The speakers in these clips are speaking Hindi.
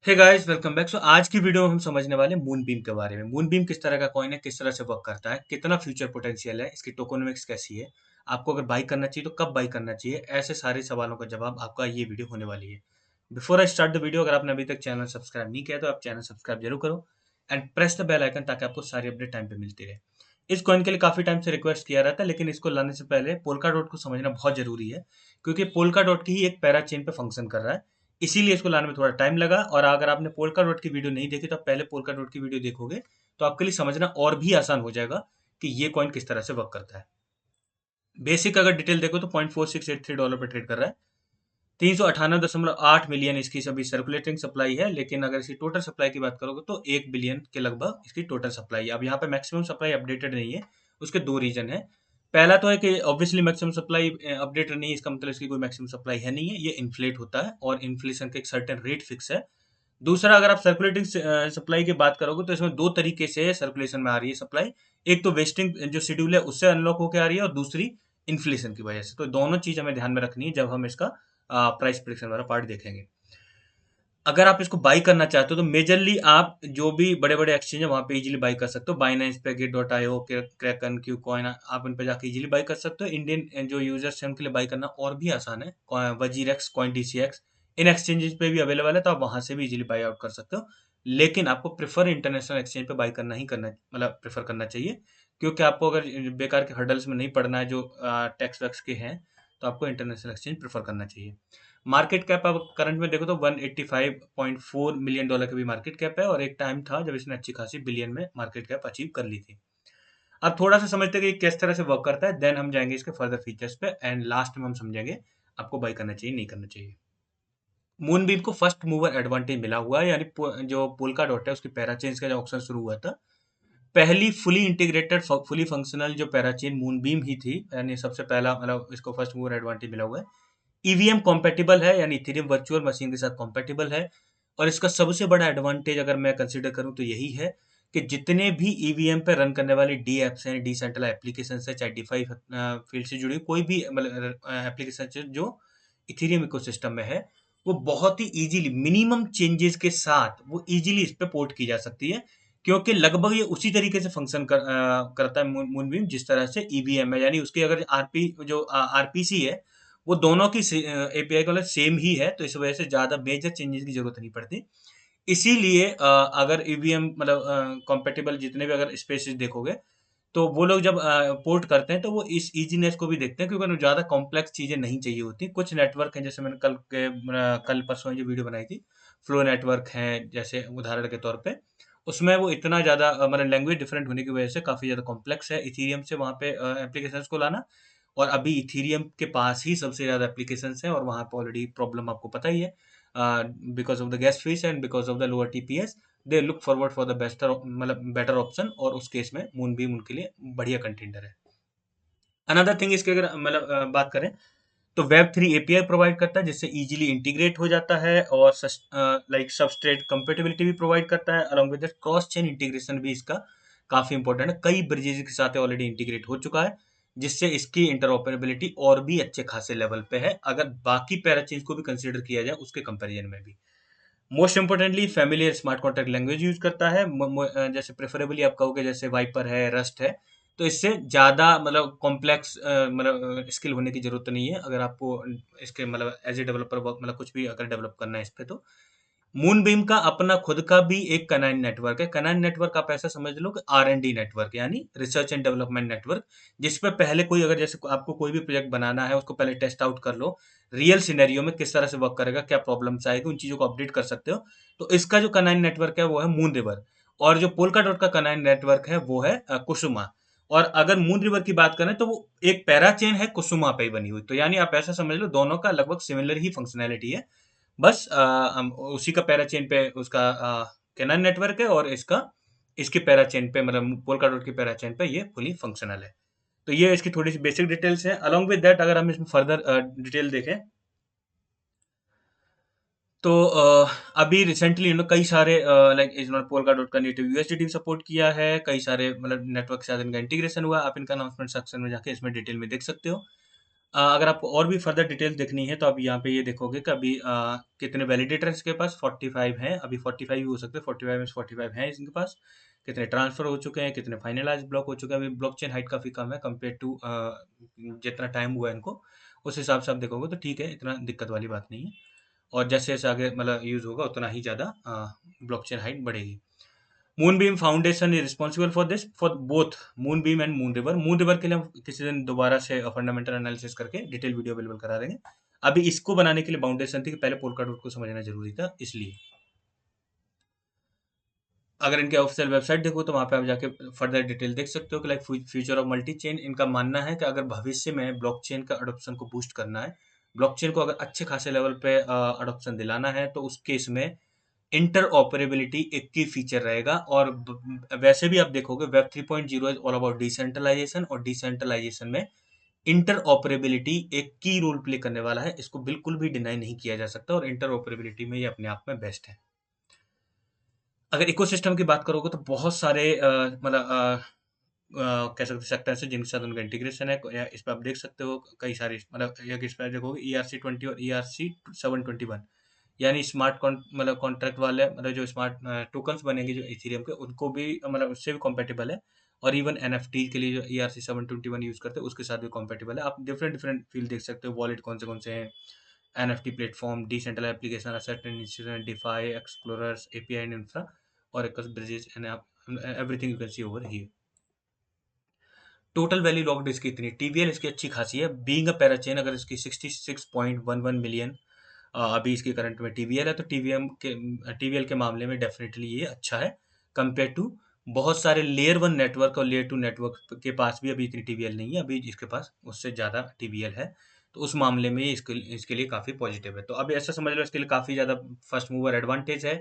हे गाइस, वेलकम बैक। सो आज की वीडियो में हम समझने वाले मून बीम के बारे में। मून बीम किस तरह का कॉइन है, किस तरह से वर्क करता है, कितना फ्यूचर पोटेंशियल है, इसकी टोकोनॉमिक्स कैसी है, आपको अगर बाई करना चाहिए तो कब बाई करना चाहिए, ऐसे सारे सवालों का जवाब आपका ये वीडियो होने वाली है। Before I start the video, अगर आपने अभी तक चैनल सब्सक्राइब नहीं किया तो आप चैनल सब्सक्राइब जरूर करो and press the bell icon ताकि आपको सारी अपडेट टाइम पे मिलती रहे। इस कॉइन के लिए काफी टाइम से रिक्वेस्ट किया रहा था, लेकिन इसको लाने से पहले पोल्का डॉट को समझना बहुत जरूरी है, क्योंकि पोल्का डॉट की ही एक पैरा चेन पे फंक्शन कर रहा है। इसीलिए इसको लाने में थोड़ा टाइम लगा। और अगर आपने पोल्का डॉट की वीडियो नहीं देखी तो आप पहले पोल्का डॉट की वीडियो देखोगे तो आपके लिए समझना और भी आसान हो जाएगा कि ये कॉइन किस तरह से वर्क करता है। बेसिक अगर डिटेल देखो तो $0.4683 पे ट्रेड कर रहा है। 398.8 मिलियन इसकी सभी सर्कुलेटिंग सप्लाई है, लेकिन अगर इसकी टोटल सप्लाई की बात करोगे तो 1 बिलियन के लगभग इसकी टोटल सप्लाई है। अब यहाँ पे मैक्सिमम सप्लाई अपडेटेड नहीं है, उसके दो रीजन है। पहला तो है कि ऑब्वियसली मैक्सिमम सप्लाई अपडेटेड नहीं है, इसका मतलब इसकी कोई मैक्सिमम सप्लाई है नहीं है, ये इन्फ्लेट होता है और इन्फ्लेशन का एक सर्टेन रेट फिक्स है। दूसरा, अगर आप सर्कुलेटिंग सप्लाई की बात करोगे तो इसमें दो तरीके से सर्कुलेशन में आ रही है सप्लाई। एक तो वेस्टिंग जो शेड्यूल है उससे अनलॉक होकर आ रही है, और दूसरी इन्फ्लेशन की वजह से। तो दोनों चीज हमें ध्यान में रखनी है जब हम इसका प्राइस प्रिडिक्शन वाला पार्ट देखेंगे। अगर आप इसको बाई करना चाहते हो तो मेजरली आप जो भी बड़े बड़े एक्सचेंज है वहां पे इजीली बाई कर सकते हो। बाइनेंस पे, गेट.io, क्रैकन, क्यू कॉइन, आप इन पे जाके इजीली बाई कर सकते हो। इंडियन जो यूजर्स हैं उनके लिए बाई करना और भी आसान है। वजीरेक्स, कॉइन डीसीएक्स, इन एक्सचेंजेस पे भी अवेलेबल है, तो आप वहां से भी इजीली बाई आउट कर सकते हो। लेकिन आपको प्रेफर इंटरनेशनल एक्सचेंज पे बाई करना ही करना, मतलब प्रेफर करना चाहिए, क्योंकि आपको अगर बेकार के हर्डल्स में नहीं पड़ना है जो टैक्स वैक्स के हैं, तो आपको इंटरनेशनल एक्सचेंज प्रेफर करना चाहिए। मार्केट कैप अब करंट में देखो तो $185.4 मिलियन की भी मार्केट कैप है, और एक टाइम था जब इसने अच्छी खासी बिलियन में मार्केट कैप अचीव कर ली थी। अब थोड़ा सा समझते हैं कि ये किस तरह से वर्क करता है, देन हम जाएंगे इसके फर्दर फीचर्स पे एंड लास्ट में हम समझेंगे आपको बाई करना चाहिए नहीं करना चाहिए। मूनबीम को फर्स्ट मूवर एडवांटेज मिला हुआ है, यानी जो पोल्का डॉट है उसकी पैराचेन्स का जो ऑप्शन शुरू हुआ था, पहली फुली इंटीग्रेटेड फुली फंक्शनल जो पैराचेन मूनबीम ही थी, यानी सबसे पहला, मतलब इसको फर्स्ट मूवर एडवांटेज मिला हुआ है। ईवीएम कॉम्पेटिबल है, यानी इथेरियम वर्चुअल मशीन के साथ कॉम्पेटिबल है। और इसका सबसे बड़ा एडवांटेज अगर मैं कंसीडर करूं तो यही है कि जितने भी ईवीएम पे रन करने वाली डी एप्स हैं, डिसेंट्रलाइज्ड एप्लीकेशन है, चाहे डिफाई फील्ड से जुड़ी कोई भी मतलब एप्लीकेशन जो इथेरियम इकोसिस्टम में है, वो बहुत ही इजीली मिनिमम चेंजेस के साथ वो इजीली इस पे पोर्ट की जा सकती है, क्योंकि लगभग ये उसी तरीके से फंक्शन करता है मूनबीम जिस तरह से ईवीएम है। यानी उसकी अगर आरपीसी है, वो दोनों की एपीआई का सेम ही है, तो इस वजह से ज़्यादा मेजर चेंजेस की जरूरत नहीं पड़ती। इसीलिए अगर ईवीएम मतलब कॉम्पेटिबल जितने भी अगर स्पेसेस देखोगे, तो वो लोग जब पोर्ट करते हैं तो वो इस इजीनेस को भी देखते हैं, क्योंकि उन्हें ज़्यादा कॉम्प्लेक्स चीज़ें नहीं चाहिए होती। कुछ नेटवर्क हैं, जैसे मैंने कल परसों जो वीडियो बनाई थी, फ्लो नेटवर्क हैं जैसे उदाहरण के तौर पे, उसमें वो इतना ज़्यादा मतलब लैंग्वेज डिफरेंट होने की वजह से काफ़ी ज़्यादा कॉम्प्लेक्स है इथीरियम से वहाँ पे एप्लीकेशंस को लाना। और अभी इथीरियम के पास ही सबसे ज़्यादा एप्लीकेशंस हैं, और वहाँ पे ऑलरेडी प्रॉब्लम आपको पता ही है, because of the gas fees and because of the lower TPS. They look forward for the bester मतलब बेटर ऑप्शन, और उस केस में मूनबीम उनके लिए बढ़िया कंटेंडर है। अनदर थिंग, इसके अगर मतलब बात करें तो वेब 3 एपीआई प्रोवाइड करता है, जिससे इजीली इंटीग्रेट हो जाता है, और लाइक सबस्ट्रेट कंपेटिबिलिटी भी प्रोवाइड करता है। Along with cross chain integration भी इसका काफी इंपॉर्टेंट है, कई ब्रिजेज के साथ ऑलरेडी इंटीग्रेट हो चुका है, जिससे इसकी इंटरऑपरेबिलिटी और भी अच्छे खासे लेवल पे है, अगर बाकी पैराचेन्स को भी कंसिडर किया जाए उसके कंपैरिजन में भी। Most importantly familiar smart contract language use करता है। जैसे प्रेफरेबली आप कहोगे जैसे वाइपर है, रस्ट है, तो इससे ज़्यादा मतलब कॉम्प्लेक्स मतलब स्किल होने की ज़रूरत नहीं है, अगर आपको इसके मतलब एज ए डेवलपर वर्क मतलब कुछ भी अगर डेवलप करना है इस पे तो। मूनबीम का अपना खुद का भी एक कनाइन नेटवर्क है। कनाइन नेटवर्क आप ऐसा समझ लो कि R&D नेटवर्क, यानी रिसर्च एंड डेवलपमेंट नेटवर्क, जिस पे पहले कोई अगर जैसे आपको कोई भी प्रोजेक्ट बनाना है उसको पहले टेस्ट आउट कर लो, रियल सिनेरियो में किस तरह से वर्क करेगा, क्या प्रॉब्लम्स आएगी, उन चीज़ों को अपडेट कर सकते हो। तो इसका जो कनाइन नेटवर्क है वो है मून रिवर, और जो पोल्का डॉट का कनाइन नेटवर्क है वो है कुसुमा। और अगर मून रिवर की बात करें तो वो एक पैरा चेन है कुसुमा पे ही बनी हुई, तो यानी आप ऐसा समझ लो दोनों का लगभग सिमिलर ही फंक्शनैलिटी है। बस हम उसी का पैराचेन पे उसका कैनन नेटवर्क है, और इसका इसके पैराचेन पे मतलब पोल्का डॉट की पैराचेन पे ये फुली फंक्शनल है। तो ये इसकी थोड़ी सी बेसिक डिटेल्स हैं। अलॉन्ग विद दैट अगर हम इसमें फर्दर डिटेल देखें तो अभी रिसेंटली कई सारे लाइक इन्होंने पोल्का डॉट का नेटिव यूएसडीटी सपोर्ट किया है, कई सारे मतलब नेटवर्क के साथ इनका इंटीग्रेशन हुआ। आप इनका अनाउंसमेंट सेक्शन में जाके इसमें डिटेल में देख सकते हो। अगर आपको और भी फर्दर डिटेल्स देखनी है तो आप यहाँ पे ये देखोगे कि अभी कितने वैलिडेटर इसके पास 45 हैं, अभी 45 भी हो सकते हैं, 45 में से 45 हैं इनके पास। कितने ट्रांसफर हो चुके हैं, कितने फाइनलाइज ब्लॉक हो चुके हैं, अभी ब्लॉकचेन हाइट काफ़ी कम है कंपेयर टू जितना टाइम हुआ है इनको, उस हिसाब से आप देखोगे तो ठीक है, इतना दिक्कत वाली बात नहीं है। और जैसे जैसे आगे मतलब यूज़ होगा उतना ही ज़्यादा ब्लॉकचेन हाइट बढ़ेगी। Moonbeam foundation is responsible for this for both Moonbeam and Moonriver. Moonriver के लिए हम किसी दिन दोबारा से फंडामेंटल एनालिसिस करके डिटेल वीडियो अवेलेबल करा देंगे। अभी इसको बनाने के लिए फाउंडेशन थी कि पहले पोलका डॉट को समझना जरूरी था, इसलिए अगर इनके ऑफिशियल वेबसाइट देखो तो वहाँ पे आप जाके फर्दर डिटेल देख सकते हो कि like future of multi chain. इनका मानना है कि अगर भविष्य में ब्लॉकचेन का अडोप्शन को बूस्ट करना है, ब्लॉकचेन को अगर अच्छे खासे लेवल पे अडोप्शन दिलाना है, तो उसके इसमें इंटर ऑपरेबिलिटी एक की फीचर रहेगा। और वैसे भी आप देखोगे web 3.0 is all about decentralisation, और डिसेंट्रलाइजेशन में इंटर ऑपरेबिलिटी एक की रोल प्ले करने वाला है, इसको बिल्कुल भी डिनाई नहीं किया जा सकता, और इंटर ऑपरेबिलिटी में ये अपने आप में बेस्ट है। अगर इकोसिस्टम की बात करोगे तो बहुत सारे मतलब कह सकते सेक्टर्स हैं जिनके साथ उनका इंटीग्रेशन है। इस पर आप देख सकते हो कई सारी मतलब एक इस पर देखोगे ERC 20 और ERC 721, यानी स्मार्ट मतलब कॉन्ट्रैक्ट वाले मतलब जो स्मार्ट टोकन्स बनेंगे जो इथेरियम के, उनको भी मतलब उससे भी कॉम्पेटिबल है। और इवन NFT के लिए जो ERC 721 यूज करते हैं उसके साथ भी कॉम्पेटिबल है। आप डिफरेंट डिफरेंट फील्ड देख सकते हो, वॉलेट कौन से हैं, NFT platform, decentralise application, asset institution, defi, explorers, API and infra, और एक bridges and everything you can see over here. Total value locked इसकी इतनी, TVL इसकी अच्छी खासी है, बीइंग अ पैराचेन अगर इसकी 66.11 मिलियन अभी इसकी करंट में TVL है, तो TVL के मामले में डेफिनेटली ये अच्छा है कंपेयर टू बहुत सारे लेयर 1 नेटवर्क और लेयर 2 नेटवर्क के पास भी अभी इतनी TVL नहीं है, अभी इसके पास उससे ज़्यादा TVL है। तो उस मामले में ये इसके लिए काफ़ी पॉजिटिव है। तो अभी ऐसा समझ लो इसके लिए काफ़ी ज़्यादा फर्स्ट मूवर एडवांटेज है।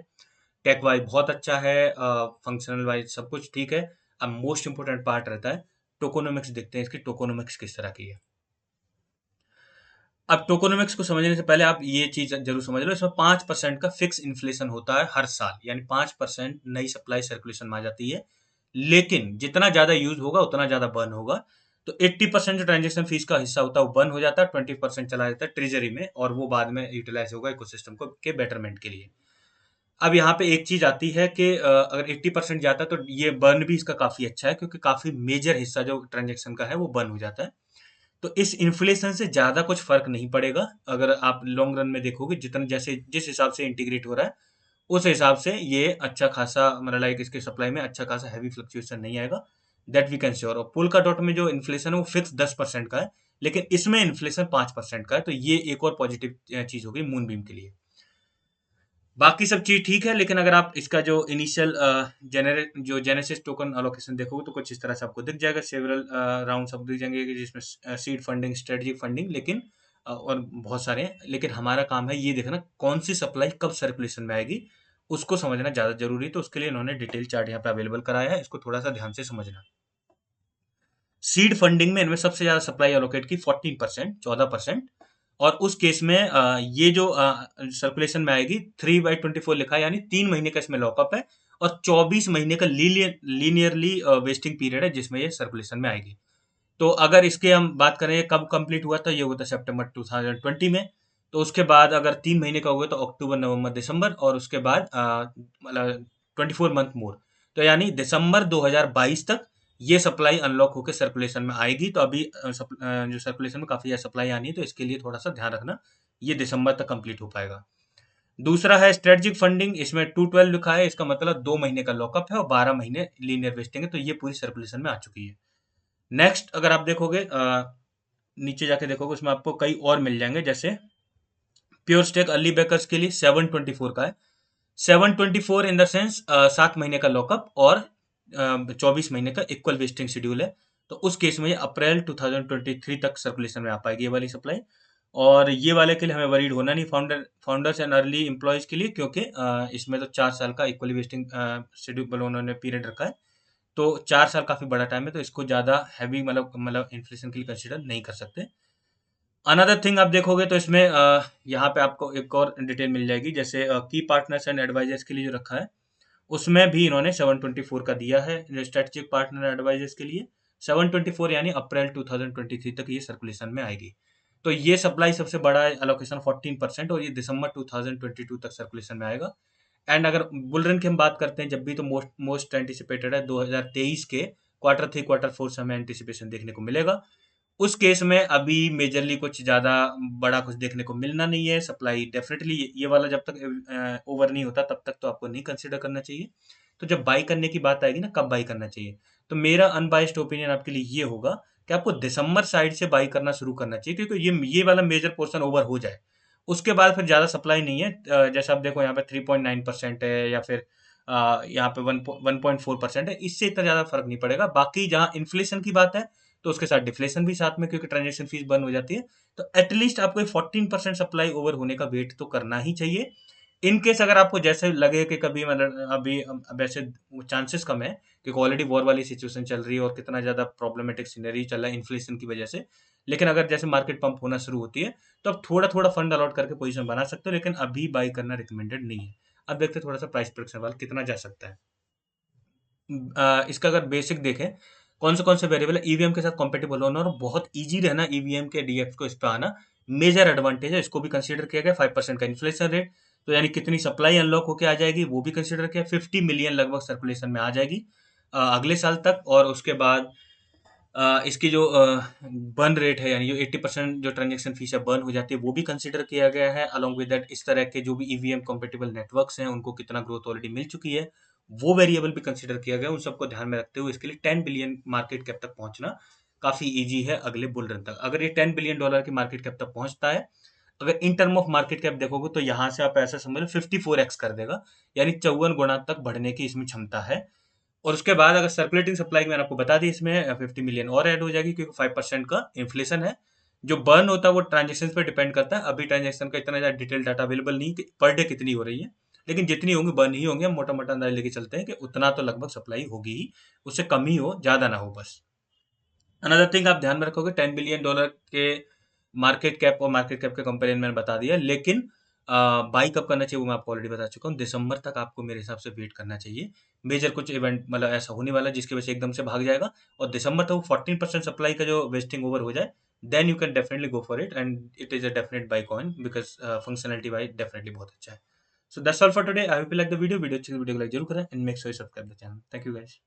टेक वाइज बहुत अच्छा है, फंक्शनल वाइज सब कुछ ठीक है। अब मोस्ट इंपोर्टेंट पार्ट रहता है टोकोनोमिक्स। देखते हैं इसकी टोकोनोमिक्स किस तरह की है। अब टोकोनोमिक्स को समझने से पहले आप ये चीज जरूर समझ लो, इसमें 5% का फिक्स इन्फ्लेशन होता है हर साल, यानी 5% नई सप्लाई सर्कुलेशन में आ जाती है। लेकिन जितना ज्यादा यूज होगा उतना ज्यादा बर्न होगा। तो 80% जो ट्रांजेक्शन फीस का हिस्सा होता है वो बर्न हो जाता है, 20% चला जाता है ट्रेजरी में, और वो बाद में यूटिलाइज होगा इकोसिस्टम को के बेटरमेंट के लिए। अब यहाँ पे एक चीज आती है कि अगर 80% जाता है तो ये बर्न भी इसका काफी अच्छा है, क्योंकि काफी मेजर हिस्सा जो ट्रांजेक्शन का है वो बर्न हो जाता है। तो इस इन्फ्लेशन से ज़्यादा कुछ फ़र्क नहीं पड़ेगा अगर आप लॉन्ग रन में देखोगे, जितना जैसे जिस हिसाब से इंटीग्रेट हो रहा है उस हिसाब से ये अच्छा खासा मतलब लाइक इसके सप्लाई में अच्छा खासा हैवी फ्लक्चुएशन नहीं आएगा, दैट वी कैन श्योर। और पोल्का डॉट में जो इन्फ्लेशन है वो फिक्स 10% का है, लेकिन इसमें इन्फ्लेशन 5% का है, तो ये एक और पॉजिटिव चीज़ होगी मून बीम के लिए। बाकी सब चीज़ ठीक है, लेकिन अगर आप इसका जो इनिशियल जेनेसिस टोकन अलोकेशन देखोगे तो कुछ इस तरह से आपको दिख जाएगा। सेवरल राउंड सब दिख जाएंगे कि जिसमें सीड फंडिंग, स्ट्रेटजिक फंडिंग, लेकिन और बहुत सारे हैं। लेकिन हमारा काम है ये देखना कौन सी सप्लाई कब सर्कुलेशन में आएगी, उसको समझना ज़्यादा जरूरी है। तो उसके लिए इन्होंने डिटेल चार्ट यहाँ पे अवेलेबल कराया है, इसको थोड़ा सा ध्यान से समझना। सीड फंडिंग में इनमें सबसे ज्यादा सप्लाई एलोकेट की 14%, 14%। और उस केस में ये जो सर्कुलेशन में आएगी 3/24 लिखा है, यानी 3 महीने का इसमें लॉकअप है, और 24 महीने का लीनियरली वेस्टिंग पीरियड है जिसमें ये सर्कुलेशन में आएगी। तो अगर इसके हम बात करें कब कंप्लीट हुआ था, ये हुआ था सितंबर 2020 में। तो उसके बाद अगर 3 महीने का हुआ तो अक्टूबर, नवंबर, दिसंबर, और उसके बाद मतलब 24 मंथ मोर, तो यानी दिसंबर 2022 तक ये सप्लाई अनलॉक होकर सर्कुलेशन में आएगी। तो अभी जो सर्कुलेशन में काफी सप्लाई आनी है, तो इसके लिए थोड़ा सा ध्यान रखना, ये दिसंबर तक कंप्लीट हो पाएगा। दूसरा है स्ट्रेटजिक फंडिंग, इसमें 212 लिखा है, इसका मतलब 2 महीने का लॉकअप है और 12 महीने लीनियर वेस्टिंग है, तो ये पूरी सर्कुलेशन में आ चुकी है। नेक्स्ट अगर आप देखोगे नीचे जाके देखोगे उसमें आपको कई और मिल जाएंगे, जैसे प्योर स्टेक अर्ली बैकर्स के लिए 724 का है। 724 इन द सेंस 7 महीने का लॉकअप और 24 महीने का इक्वल वेस्टिंग शेड्यूल है। तो उस केस में ये अप्रैल 2023 तक सर्कुलेशन में आ पाएगी ये वाली सप्लाई। और ये वाले के लिए हमें वरीड होना नहीं, फाउंडर्स एंड अर्ली एम्प्लॉयज के लिए, क्योंकि इसमें तो 4 साल का इक्वली वेस्टिंग शेड्यूल उन्होंने पीरियड रखा है। तो 4 साल काफी बड़ा टाइम है, तो इसको ज्यादा हैवी मतलब इन्फ्लेशन के लिए कंसिडर नहीं कर सकते। अनदर थिंग आप देखोगे तो इसमें यहाँ पे आपको एक और डिटेल मिल जाएगी, जैसे की पार्टनर्स एंड एडवाइजर्स के लिए जो रखा है उसमें भी इन्होंने 724 का दिया है स्ट्रेटेजिक पार्टनर एडवाइजर्स के लिए। 724 यानी अप्रैल 2023 तक ये सर्कुलेशन में आएगी। तो ये सप्लाई सबसे बड़ा एलोकेशन 14%, और ये दिसंबर 2022 तक सर्कुलेशन में आएगा। एंड अगर बुल रन की हम बात करते हैं जब भी, तो मोस्ट मोस्ट एंटिसिपेटेड है 2023 के क्वार्टर 3 क्वार्टर 4 से हमें एंटिसिपेशन देखने को मिलेगा। उस केस में अभी मेजरली कुछ ज़्यादा बड़ा कुछ देखने को मिलना नहीं है। सप्लाई डेफिनेटली ये वाला जब तक ओवर नहीं होता तब तक तो आपको नहीं कंसिडर करना चाहिए। तो जब बाई करने की बात आएगी ना, कब बाई करना चाहिए, तो मेरा अनबाइस्ड ओपिनियन आपके लिए ये होगा कि आपको दिसंबर साइड से बाई करना शुरू करना चाहिए, क्योंकि ये वाला मेजर पोर्शन ओवर हो जाए, उसके बाद फिर ज़्यादा सप्लाई नहीं है। जैसे आप देखो यहाँ पे 3.9% है, या फिर यहाँ पे 1.4% है, इससे इतना ज़्यादा फर्क नहीं पड़ेगा। बाकी जहाँ इन्फ्लेशन की बात है तो उसके साथ डिफ्लेशन भी साथ में, क्योंकि ट्रांजेक्शन फीस बंद हो जाती है। तो एटलीस्ट आपको 14% सप्लाई ओवर होने का वेट तो करना ही चाहिए। इन केस अगर आपको जैसे लगे कि कभी मतलब अभी अब ऐसे चांसेस कम है, क्योंकि ऑलरेडी वॉर वाली सिचुएशन चल रही है और कितना ज़्यादा प्रॉब्लमेटिक सिनेरियो चल रहा है इन्फ्लेशन की वजह से, लेकिन अगर जैसे मार्केट पंप होना शुरू होती है तो आप थोड़ा थोड़ा फंड अलॉट करके पोजीशन बना सकते हो, लेकिन अभी बाई करना रिकमेंडेड नहीं है। अब देखते हैं थोड़ा सा प्राइस प्रेडिक्शन वाला कितना जा सकता है। इसका अगर बेसिक देखें, कौन से वेरिएबल है ईवीएम के साथ कॉम्पेटिबल होना और बहुत ईजी रहना ईवीएम के डीएक्स को इस पे आना, मेजर एडवांटेज है। इसको भी कंसीडर किया गया। 5% का इन्फ्लेशन रेट, तो यानी कितनी सप्लाई अनलॉक होकर आ जाएगी वो भी कंसीडर किया। 50 मिलियन लगभग सर्कुलेशन में आ जाएगी अगले साल तक। और उसके बाद इसकी जो बर्न रेट है, यानी जो 80% जो ट्रांजेक्शन फीस है बर्न हो जाती है, वो भी कंसीडर किया गया है। अलॉन्ग विद दैट इस तरह के जो भी ईवीएम कॉम्पेटिबल नेटवर्क्स हैं उनको कितना ग्रोथ ऑलरेडी मिल चुकी है, वो वेरिएबल भी कंसीडर किया गया। उन सबको ध्यान में रखते हुए इसके लिए 10 बिलियन मार्केट कैप तक पहुंचना काफी ईजी है अगले बुल रन तक। अगर ये $10 बिलियन की मार्केट कैप तक पहुंचता है, अगर in term of market cap देखोगे तो यहाँ से आप ऐसा समझ लो 54x कर देगा, यानी 54 गुना तक बढ़ने की इसमें क्षमता है। और उसके बाद अगर सर्कुलेटिंग सप्लाई मैंने आपको बता दी, इसमें 50 मिलियन और ऐड हो जाएगी, क्योंकि 5% का इन्फ्लेशन है। जो बर्न होता है वो ट्रांजेक्शन पे डिपेंड करता है। अभी ट्रांजेक्शन का इतना ज़्यादा डिटेल डाटा अवेलेबल नहीं कि पर डे कितनी हो रही है, लेकिन जितनी होंगी बर्न ही होंगे। हम मोटा मोटा अंदाज लेके चलते हैं कि उतना तो लगभग सप्लाई होगी ही, उससे कम ही हो, ज़्यादा ना हो बस। अनदर थिंग आप ध्यान में रखोगे, $10 बिलियन के मार्केट कैप और मार्केट कैप के कंपेरिजन मैंने बता दिया, लेकिन बाई कब करना चाहिए वो मैं आपको ऑलरेडी बता चुका हूँ। दिसंबर तक आपको मेरे हिसाब से वेट करना चाहिए। मेजर कुछ इवेंट मतलब ऐसा होने वाला है जिसकी वजह से एकदम से भाग जाएगा, और दिसंबर तक वो 14% सप्लाई का जो वेस्टिंग ओवर हो जाए, then you can definitely go for it, and it is a definite buy coin, because functionality wise definitely बहुत अच्छा है। So that's all for today. I hope you like the video अच्छी वीडियो को लाइक जरूर करें, and make sure you subscribe the channel. Thank you guys.